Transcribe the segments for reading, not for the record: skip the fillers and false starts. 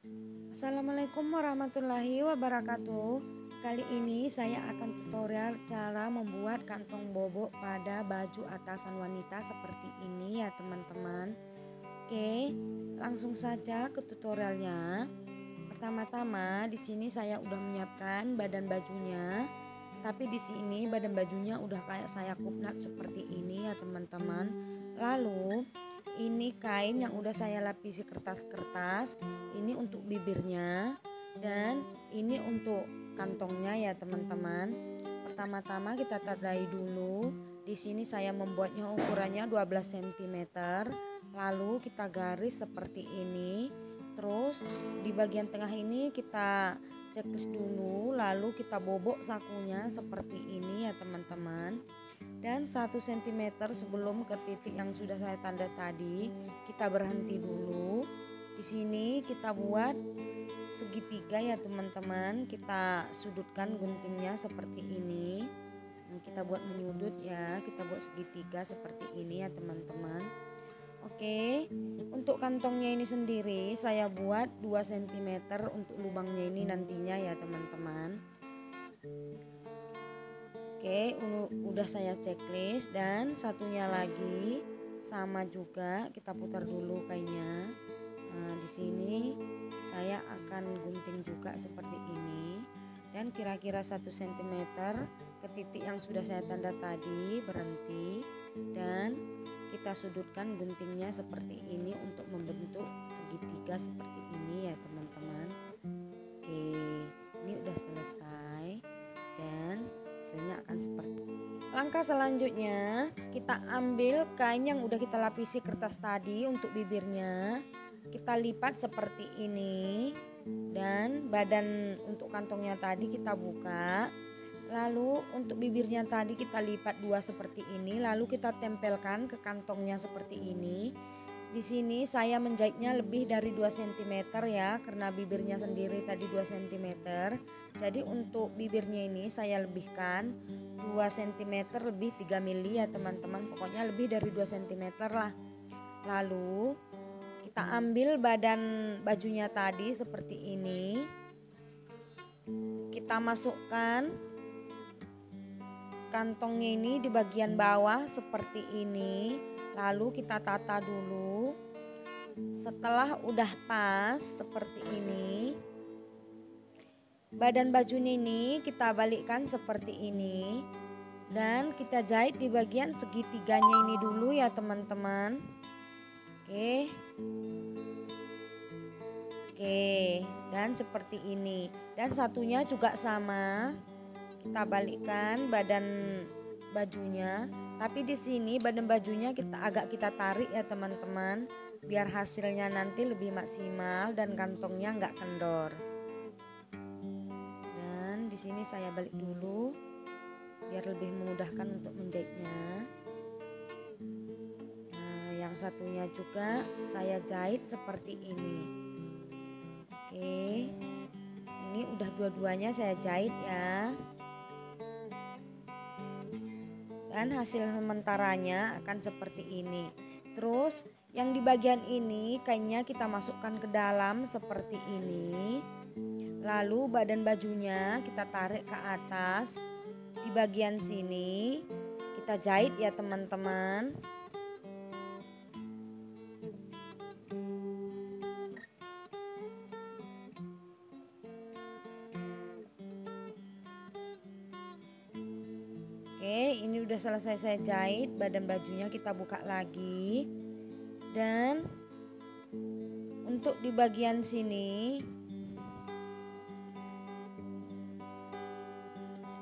Assalamualaikum warahmatullahi wabarakatuh. Kali ini saya akan tutorial cara membuat kantong bobok pada baju atasan wanita seperti ini ya teman-teman. Oke, langsung saja ke tutorialnya. Pertama-tama di sini saya udah menyiapkan badan bajunya. Tapi di sini badan bajunya udah kayak saya kupnat seperti ini ya teman-teman. Lalu ini kain yang udah saya lapisi kertas-kertas. Ini untuk bibirnya dan ini untuk kantongnya ya teman-teman. Pertama-tama kita tandai dulu. Di sini saya membuatnya ukurannya 12 cm. Lalu kita garis seperti ini. Terus di bagian tengah ini kita checklist dulu, lalu kita bobok sakunya seperti ini ya teman-teman. Dan 1 cm sebelum ke titik yang sudah saya tanda tadi, kita berhenti dulu. Di sini kita buat segitiga ya teman-teman. Kita sudutkan guntingnya seperti ini. Kita buat menyudut ya, kita buat segitiga seperti ini ya teman-teman. Oke, untuk kantongnya ini sendiri saya buat 2 cm untuk lubangnya ini nantinya ya teman-teman. Oke, udah saya checklist dan satunya lagi sama juga kita putar dulu kainnya. Nah, di sini saya akan gunting juga seperti ini dan kira-kira 1 cm ke titik yang sudah saya tanda tadi, berhenti dan kita sudutkan guntingnya seperti ini untuk membentuk segitiga seperti ini ya teman-teman. Oke, ini udah selesai dan hasilnya akan seperti ini. Langkah selanjutnya kita ambil kain yang udah kita lapisi kertas tadi untuk bibirnya, kita lipat seperti ini dan badan untuk kantongnya tadi kita buka. Lalu untuk bibirnya tadi kita lipat dua seperti ini, lalu kita tempelkan ke kantongnya seperti ini. Di sini saya menjahitnya lebih dari 2 cm ya, karena bibirnya sendiri tadi 2 cm. Jadi untuk bibirnya ini saya lebihkan 2 cm lebih 3 mili ya teman-teman. Pokoknya lebih dari 2 cm lah. Lalu kita ambil badan bajunya tadi seperti ini. Kita masukkan kantongnya ini di bagian bawah seperti ini, lalu kita tata dulu. Setelah udah pas seperti ini, badan bajunya ini kita balikkan seperti ini dan kita jahit di bagian segitiganya ini dulu ya teman-teman. Oke, dan seperti ini, dan satunya juga sama. Kita balikkan badan bajunya, tapi di sini badan bajunya agak kita tarik ya teman-teman, biar hasilnya nanti lebih maksimal dan kantongnya nggak kendor. Dan di sini saya balik dulu biar lebih memudahkan untuk menjahitnya. Nah, yang satunya juga saya jahit seperti ini. Oke, ini udah dua-duanya saya jahit ya. Dan hasil sementaranya akan seperti ini. Terus yang di bagian ini kainnya kita masukkan ke dalam seperti ini. Lalu badan bajunya kita tarik ke atas. Di bagian sini kita jahit ya teman-teman. Oke, ini udah selesai saya jahit, badan bajunya kita buka lagi. Dan untuk di bagian sini,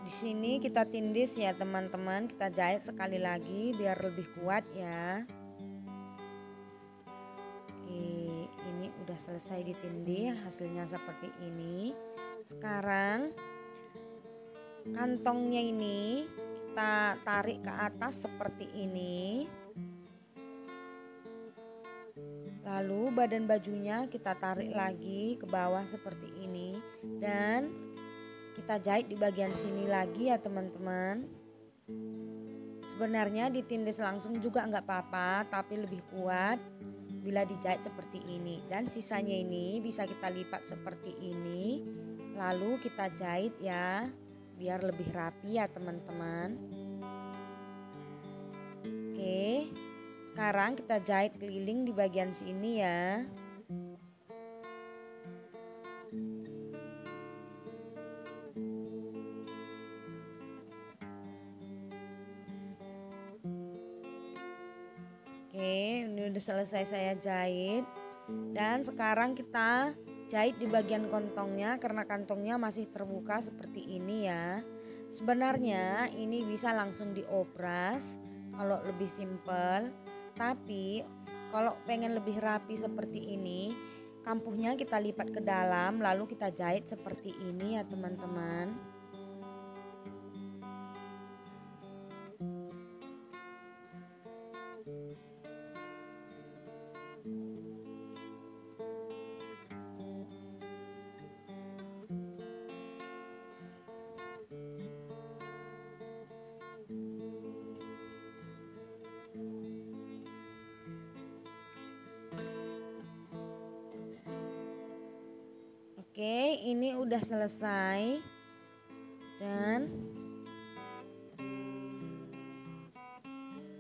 di sini kita tindis ya teman-teman, kita jahit sekali lagi biar lebih kuat ya. Oke, ini udah selesai ditindih, hasilnya seperti ini. Sekarang kantongnya ini kita tarik ke atas seperti ini. Lalu badan bajunya kita tarik lagi ke bawah seperti ini dan kita jahit di bagian sini lagi ya teman-teman. Sebenarnya ditindis langsung juga nggak apa-apa, tapi lebih kuat. bila dijahit seperti ini. Dan sisanya ini bisa kita lipat seperti ini, lalu kita jahit ya, biar lebih rapi ya teman-teman. Oke, sekarang kita jahit keliling di bagian sini ya. Oke, ini udah selesai saya jahit. Dan sekarang kita jahit di bagian kantongnya karena kantongnya masih terbuka seperti ini ya. Sebenarnya ini bisa langsung diopras kalau lebih simpel. Tapi kalau pengen lebih rapi seperti ini, kampuhnya kita lipat ke dalam lalu kita jahit seperti ini ya teman-teman. Oke, ini udah selesai dan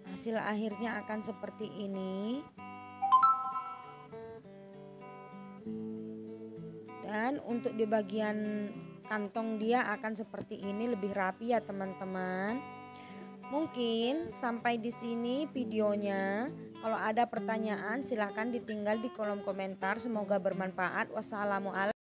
hasil akhirnya akan seperti ini. Dan untuk di bagian kantong dia akan seperti ini, lebih rapi ya teman-teman. Mungkin sampai di sini videonya. Kalau ada pertanyaan silahkan ditinggal di kolom komentar. Semoga bermanfaat. Wassalamualaikum.